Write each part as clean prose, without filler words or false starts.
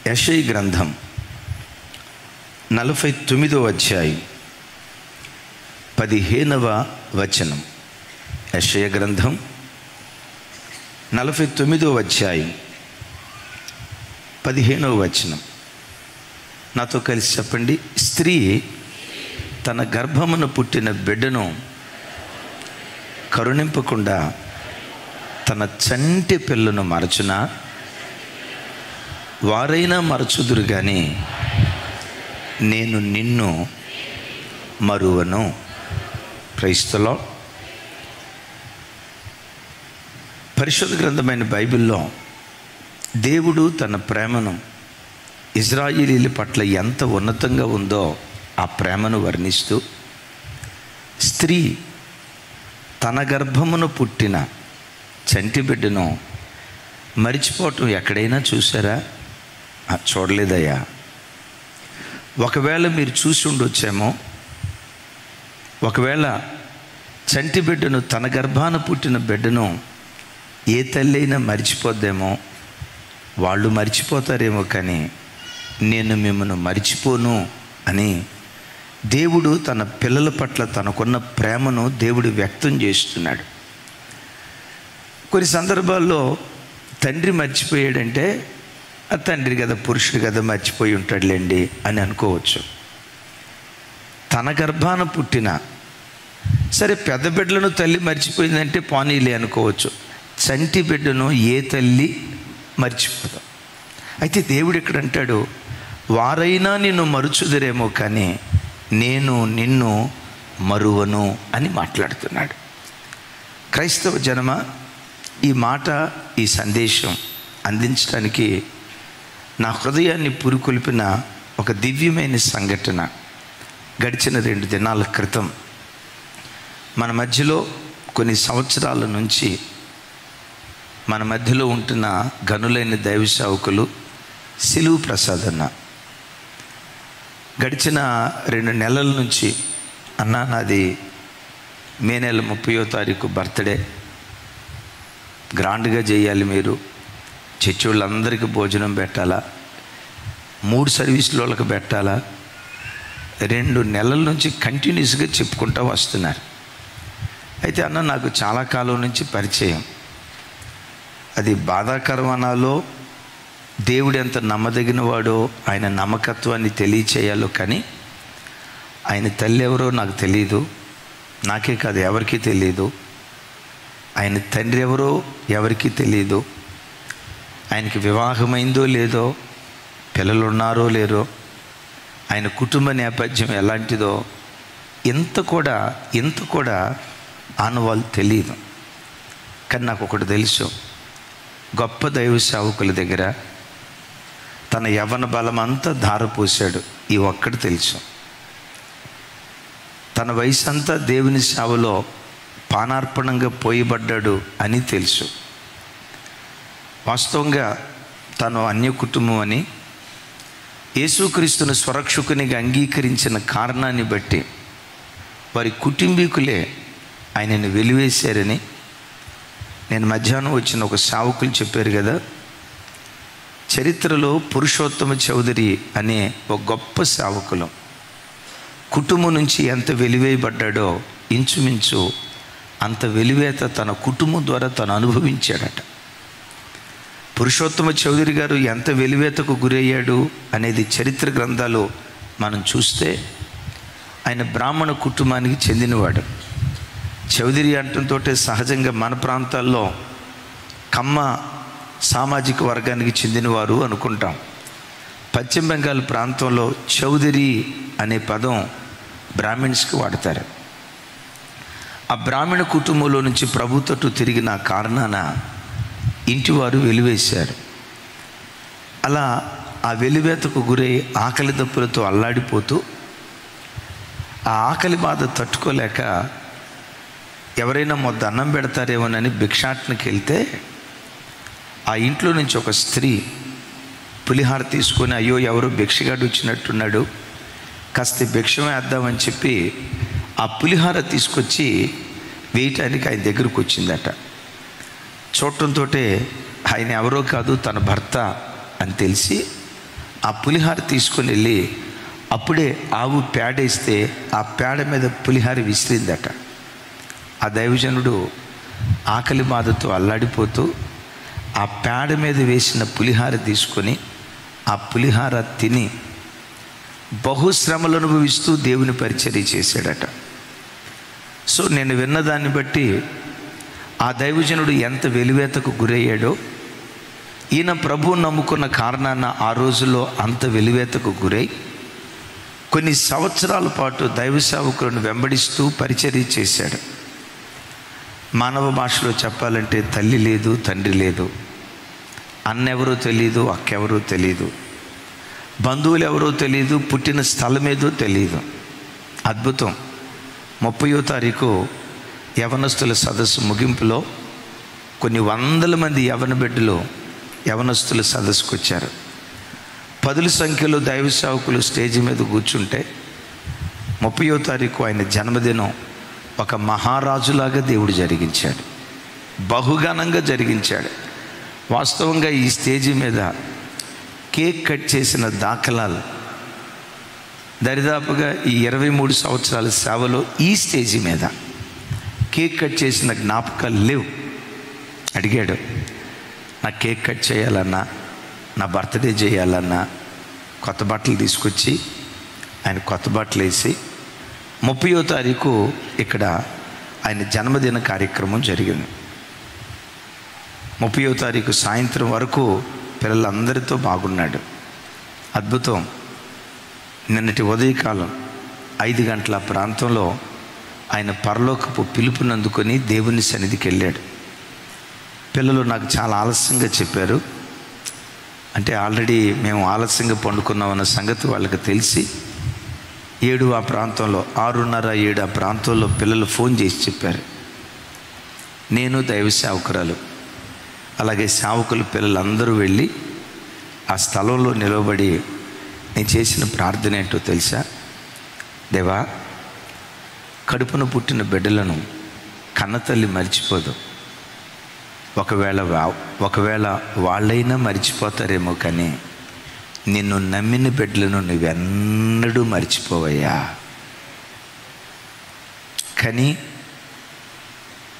యెషయా గ్రంథం 49వ అధ్యాయం 15వ వచనం. యెషయా గ్రంథం 49వ అధ్యాయం 15వ వచనం. నాతో కలిసి చెప్పండి. స్త్రీ తన గర్భమున పుట్టిన బిడ్డను కరుణింపకుండా తన చంటి పిల్లను మరచునా? వారైనా మరచుదురు కానీ నేను నిన్ను మరువను. Praise the lord. పరిశుద్ధ గ్రంథమైన బైబిల్లో దేవుడు తన ప్రేమను ఇజ్రాయేలీల పట్ల ఎంత ఉన్నతంగా ఉందో ఆ ప్రేమను వర్ణిస్తూ, స్త్రీ తన గర్భమును పుట్టిన చంటి బిడ్డను మరిచిపోవటం ఎక్కడైనా చూసారా? చూడలేదయ్యా. ఒకవేళ మీరు చూసి ఉండొచ్చేమో. ఒకవేళ చంటి బిడ్డను, తన గర్భాన పుట్టిన బిడ్డను ఏ తల్లి అయినా మరిచిపోద్దేమో. వాళ్ళు మరిచిపోతారేమో, కానీ నేను మిమ్మల్ని మరిచిపోను అని దేవుడు తన పిల్లల పట్ల తనకున్న ప్రేమను దేవుడు వ్యక్తం చేస్తున్నాడు. కొన్ని సందర్భాల్లో తండ్రి మర్చిపోయాడంటే ఆ తండ్రి కదా, పురుషుడు కదా, మర్చిపోయి ఉంటాడులేండి అని అనుకోవచ్చు. తన గర్భాన పుట్టిన, సరే పెద్ద బిడ్డలను తల్లి మర్చిపోయిందంటే పోనీలే అనుకోవచ్చు. చంటి బిడ్డను ఏ తల్లి మర్చిపోదు. అయితే దేవుడు ఇక్కడ అంటాడు, వారైనా నిన్ను మరుచుదురేమో కానీ నేను నిన్ను మరువను అని మాట్లాడుతున్నాడు. క్రైస్తవ జనమ, ఈ మాట, ఈ సందేశం అందించడానికి నా హృదయాన్ని పురికొల్పిన ఒక దివ్యమైన సంఘటన గడిచిన 2 దినాల క్రితం మన మధ్యలో, కొన్ని సంవత్సరాల నుంచి మన మధ్యలో ఉంటున్న గనులైన దైవ సేవకులు సిలువు ప్రసాద్ అన్న గడిచిన 2 నెలల నుంచి, అన్న నాది మే నెల 30వ తారీఖు బర్త్డే, గ్రాండ్గా చేయాలి, మీరు చర్చి వాళ్ళందరికీ భోజనం పెట్టాలా, 3 సర్వీసుల వాళ్ళకి పెట్టాలా, 2 నెలల నుంచి కంటిన్యూస్గా చెప్పుకుంటూ వస్తున్నారు. అయితే అన్న నాకు చాలా కాలం నుంచి పరిచయం. అది బాధాకరమనాలో, దేవుడు ఎంత నమ్మదగిన వాడో, ఆయన నమ్మకత్వాన్ని తెలియచేయాలో, కానీ ఆయన తల్లి ఎవరో నాకు తెలియదు, నాకే కాదు ఎవరికీ తెలియదు. ఆయన తండ్రి ఎవరో ఎవరికీ తెలియదు. ఆయనకి వివాహమైందో లేదో, పిల్లలు ఉన్నారో లేరో, ఆయన కుటుంబ నేపథ్యం ఎలాంటిదో ఇంత కూడా ఆనవాళ్ళు తెలియదు. కానీ నాకు ఒకటి తెలుసు, గొప్ప దైవ సేవకుల దగ్గర తన యవ్వన బలం అంతా ధారపోసాడు. ఈ ఒక్కటి తెలుసు, తన వయసు అంతా దేవుని సేవలో పానార్పణంగా పోయబడ్డాడు అని తెలుసు. వాస్తవంగా తను అన్య కుటుంబం అని యేసుక్రీస్తును స్వరక్షకునిగా అంగీకరించిన కారణాన్ని బట్టి వారి కుటుంబీకులే ఆయనను వెలివేశారని నేను మధ్యాహ్నం వచ్చిన ఒక సేవకులు చెప్పారు కదా. చరిత్రలో పురుషోత్తమ చౌదరి అనే ఒక గొప్ప సేవకులు కుటుంబం నుంచి ఎంత వెలివేయబడ్డాడో ఇంచుమించు అంత వెలివేత తన కుటుంబం ద్వారా తను అనుభవించాడట. పురుషోత్తమ చౌదరి గారు ఎంత వెలివేతకు గురయ్యాడు అనేది చరిత్ర గ్రంథాలు మనం చూస్తే, ఆయన బ్రాహ్మణ కుటుంబానికి చెందినవాడు. చౌదరి అంటంతో సహజంగా మన ప్రాంతాల్లో కమ్మ సామాజిక వర్గానికి చెందినవారు అనుకుంటాం. పశ్చిమ బెంగాల్ ప్రాంతంలో చౌదరి అనే పదం బ్రాహ్మిన్స్కి వాడతారు. ఆ బ్రాహ్మణ కుటుంబంలో నుంచి ప్రభు తట్టు తిరిగిన కారణాన ఇంటివారు వెలివేశారు. అలా ఆ వెలివేతకు గురై ఆకలి దప్పులతో అల్లాడిపోతూ, ఆ ఆకలి బాధ తట్టుకోలేక ఎవరైనా మొద్ద అన్నం పెడతారేమోనని భిక్షాటనకి వెళ్తే, ఆ ఇంట్లో నుంచి ఒక స్త్రీ పులిహార తీసుకొని, అయ్యో ఎవరో భిక్షగాడు వచ్చినట్టున్నాడు, కాస్త భిక్ష వేద్దామని చెప్పి ఆ పులిహార తీసుకొచ్చి వేయటానికి ఆయన దగ్గరకు వచ్చిందట. చూడటంతో ఆయన ఎవరో కాదు, తన భర్త అని తెలిసి ఆ పులిహార తీసుకొని వెళ్ళి అప్పుడే ఆవు పేడేస్తే ఆ పేడ మీద పులిహార విసిరిందట. ఆ దైవజనుడు ఆకలి బాధతో అల్లాడిపోతూ ఆ పేడ మీద వేసిన పులిహార తీసుకొని ఆ పులిహార తిని బహుశ్రమలు అనుభవిస్తూ దేవుని పరిచర్య చేశాడట. సో నేను విన్నదాన్ని బట్టి ఆ దైవజనుడు ఎంత వెలివేతకు గురయ్యాడో, ఈయన ప్రభువు నమ్ముకున్న కారణాన ఆ రోజుల్లో అంత వెలివేతకు గురై కొన్ని సంవత్సరాల పాటు దైవ సేవకులను వెంబడిస్తూ పరిచర్య చేశాడు. మానవ భాషలో చెప్పాలంటే తల్లి లేదు, తండ్రి లేదు, అన్నెవరో తెలీదు, అక్కెవరో తెలీదు, బంధువులు ఎవరో తెలీదు, పుట్టిన స్థలం ఏదో తెలీదు. అద్భుతం. 30వ తారీఖు యవనస్తుల సదస్సు ముగింపులో కొన్ని వందల మంది యవన బిడ్డలు యవనస్తుల సదస్సుకు వచ్చారు. 10 సంఖ్యలో దైవ సేవకులు స్టేజ్ మీద కూర్చుంటే 30వ తారీఖు ఆయన జన్మదినం ఒక మహారాజులాగా దేవుడు జరిగించాడు, బహుఘనంగా జరిగించాడు. వాస్తవంగా ఈ స్టేజీ మీద కేక్ కట్ చేసిన దాఖలాలు దరిదాపుగా ఈ 23 సంవత్సరాల సేవలో ఈ స్టేజీ మీద కేక్ కట్ చేసిన జ్ఞాపకాలు లేవు. అడిగాడు, నా కేక్ కట్ చేయాలన్నా, నా బర్త్డే చేయాలన్నా కొత్త బట్టలు తీసుకొచ్చి ఆయన కొత్త బట్టలు వేసి 30వ తారీఖు ఇక్కడ ఆయన జన్మదిన కార్యక్రమం జరిగింది. 30వ తారీఖు సాయంత్రం వరకు పిల్లలందరితో బాగున్నాడు. అద్భుతం. నిన్నటి ఉదయకాలం 5 గంటల ప్రాంతంలో ఆయన పరలోకపు పిలుపునందుకొని దేవుని సన్నిధికి వెళ్ళాడు. పిల్లలు నాకు చాలా ఆలస్యంగా చెప్పారు. అంటే ఆల్రెడీ మేము ఆలస్యంగా పండుకున్నామన్న సంగతి వాళ్ళకి తెలిసి 7 ఆ ప్రాంతంలో 6:30, 7 ఆ ప్రాంతంలో పిల్లలు ఫోన్ చేసి చెప్పారు. నేను దైవ సేవకురాలు అలాగే సేవకులు పిల్లలందరూ వెళ్ళి ఆ స్థలంలో నిలబడి నేను చేసిన ప్రార్థన ఏంటో తెలుసా? దేవా, కడుపున పుట్టిన బిడ్డలను కన్నతల్లి మర్చిపోదు. ఒకవేళ వాళ్ళైనా మర్చిపోతారేమో, కానీ నిన్ను నమ్మిన బిడ్డలను నువ్వెన్నడూ మర్చిపోవయ్యా. కానీ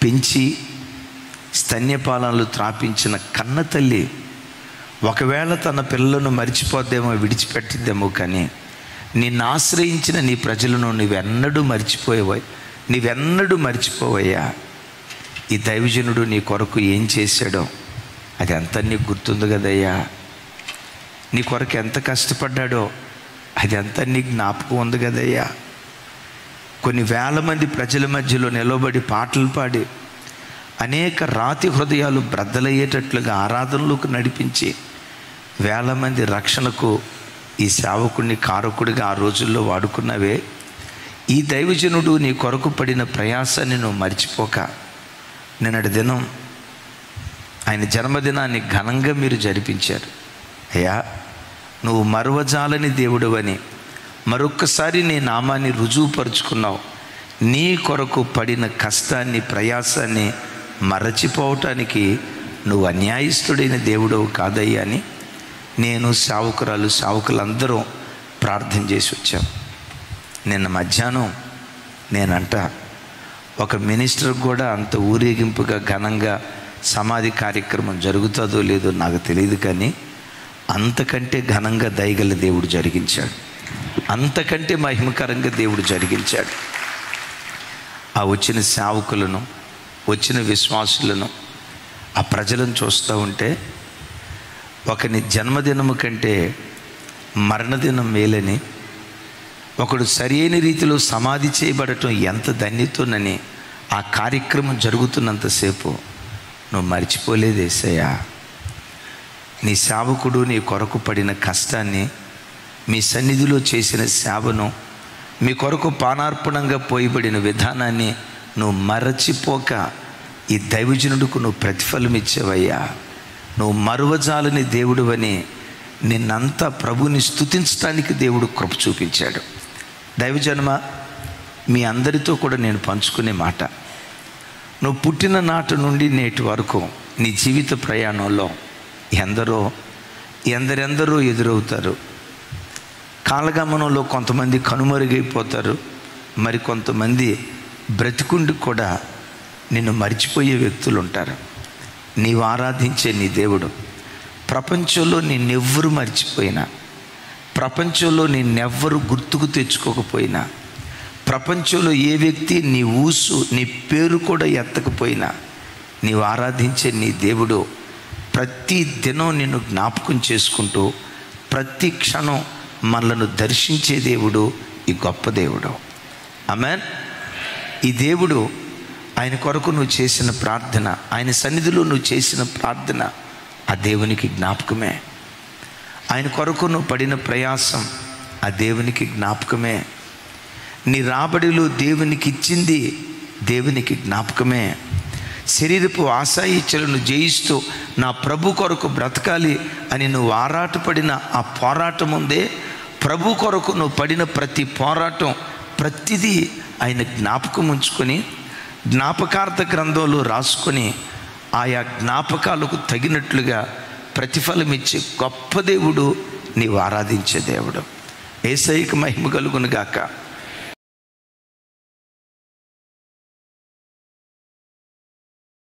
పెంచి స్తన్యపాలనలు త్రాపించిన కన్న తల్లి ఒకవేళ తన పిల్లలను మర్చిపోద్దేమో, విడిచిపెట్టిద్దేమో, కానీ నిన్ను ఆశ్రయించిన నీ ప్రజలను నువ్వెన్నడూ మర్చిపోవయ్యా. ఈ దైవజనుడు నీ కొరకు ఏం చేశాడో అది అంతా నీకు గుర్తుంది కదయ్యా. నీ కొరకు ఎంత కష్టపడ్డాడో అది అంతా నీకు జ్ఞాపకం ఉంది కదయ్యా. కొన్ని వేల మంది ప్రజల మధ్యలో నిలబడి పాటలు పాడి అనేక రాతి హృదయాలు బ్రద్దలయ్యేటట్లుగా ఆరాధనలోకి నడిపించి వేల మంది రక్షణకు ఈ సేవకుడిని కారకుడిగా ఆ రోజుల్లో వాడుకున్నవే. ఈ దైవజనుడు నీ కొరకు పడిన ప్రయాసాన్ని నువ్వు మర్చిపోక నిన్నటి దినం ఆయన జన్మదినాన్ని ఘనంగా మీరు జరిపించారు. అయ్యా, నువ్వు మరువజాలని దేవుడవని మరొక్కసారి నీ నామాన్ని రుజువుపరుచుకున్నావు. నీ కొరకు పడిన కష్టాన్ని, ప్రయాసాన్ని మరచిపోవటానికి నువ్వు అన్యాయస్తుడైన దేవుడవు కాదయ్యా అని నేను, సేవకులందరూ ప్రార్థన చేసి వచ్చాం. నిన్న మధ్యాహ్నం నేనంట ఒక మినిస్టర్ కూడా అంత ఊరేగింపుగా ఘనంగా సమాధి కార్యక్రమం జరుగుతుందో లేదో నాకు తెలియదు, కానీ అంతకంటే ఘనంగా దయగల దేవుడు జరిగించాడు, అంతకంటే మహిమకరంగా దేవుడు జరిగించాడు. ఆ వచ్చిన సేవకులను, వచ్చిన విశ్వాసులను, ఆ ప్రజలను చూస్తూ ఉంటే ఒకని జన్మదినము కంటే మరణదినం మేలని, ఒకడు సరైన రీతిలో సమాధి చేయబడటం ఎంత ధన్యతోనని ఆ కార్యక్రమం జరుగుతున్నంతసేపు నువ్వు మర్చిపోలేదు యేసయ్యా. నీ సేవకుడు నీ కొరకు పడిన కష్టాన్ని, మీ సన్నిధిలో చేసిన సేవను, మీ కొరకు పానార్పణంగా పోయబడిన విధానాన్ని నువ్వు మరచిపోక ఈ దైవజనుడికి నువ్వు ప్రతిఫలం ఇచ్చావయ్యా. నువ్వు మరువజాలని దేవుడువని నిన్నంతా ప్రభుని స్తుతించడానికి దేవుడు కృప చూపించాడు. దైవజన్మ, మీ అందరితో కూడా నేను పంచుకునే మాట, నువ్వు పుట్టిన నాటి నుండి నేటి వరకు నీ జీవిత ప్రయాణంలో ఎందరెందరో ఎదురవుతారు. కాలగమనంలో కొంతమంది కనుమరుగైపోతారు, మరి కొంతమంది బ్రతికుండి కూడా నిన్ను మర్చిపోయే వ్యక్తులు ఉంటారు. నీవు ఆరాధించే నీ దేవుడు ప్రపంచంలో నిన్నెవ్వరు మర్చిపోయినా, ప్రపంచంలో నిన్నెవ్వరు గుర్తుకు తెచ్చుకోకపోయినా, ప్రపంచంలో ఏ వ్యక్తి నీ ఊసు నీ పేరు కూడా ఎత్తకపోయినా, నీవు ఆరాధించే నీ దేవుడు ప్రతి దినం నిన్ను జ్ఞాపకం చేసుకుంటూ ప్రతి క్షణం మనలను దర్శించే దేవుడు ఈ గొప్ప దేవుడు. ఆమేన్. ఈ దేవుడు, ఆయన కొరకు నువ్వు చేసిన ప్రార్థన, ఆయన సన్నిధిలో నువ్వు చేసిన ప్రార్థన ఆ దేవునికి జ్ఞాపకమే. ఆయన కొరకు నువ్వు పడిన ప్రయాసం ఆ దేవునికి జ్ఞాపకమే. నీ రాబడిలో దేవునికి ఇచ్చింది దేవునికి జ్ఞాపకమే. శరీరపు ఆశాయిచ్చలను జయిస్తూ నా ప్రభు కొరకు బ్రతకాలి అని నువ్వు ఆరాటపడిన ఆ పోరాటం ఉందే, ప్రభు కొరకు నువ్వు పడిన ప్రతి పోరాటం ప్రతిదీ ఆయన జ్ఞాపకం ఉంచుకొని జ్ఞాపకార్థ గ్రంథంలో రాసుకొని ఆయా జ్ఞాపకాలకు తగినట్లుగా ప్రతిఫలం ఇచ్చే గొప్ప దేవుడు నీవు ఆరాధించే దేవుడు. యేసయ్యకు మహిమ కలుగును గాక.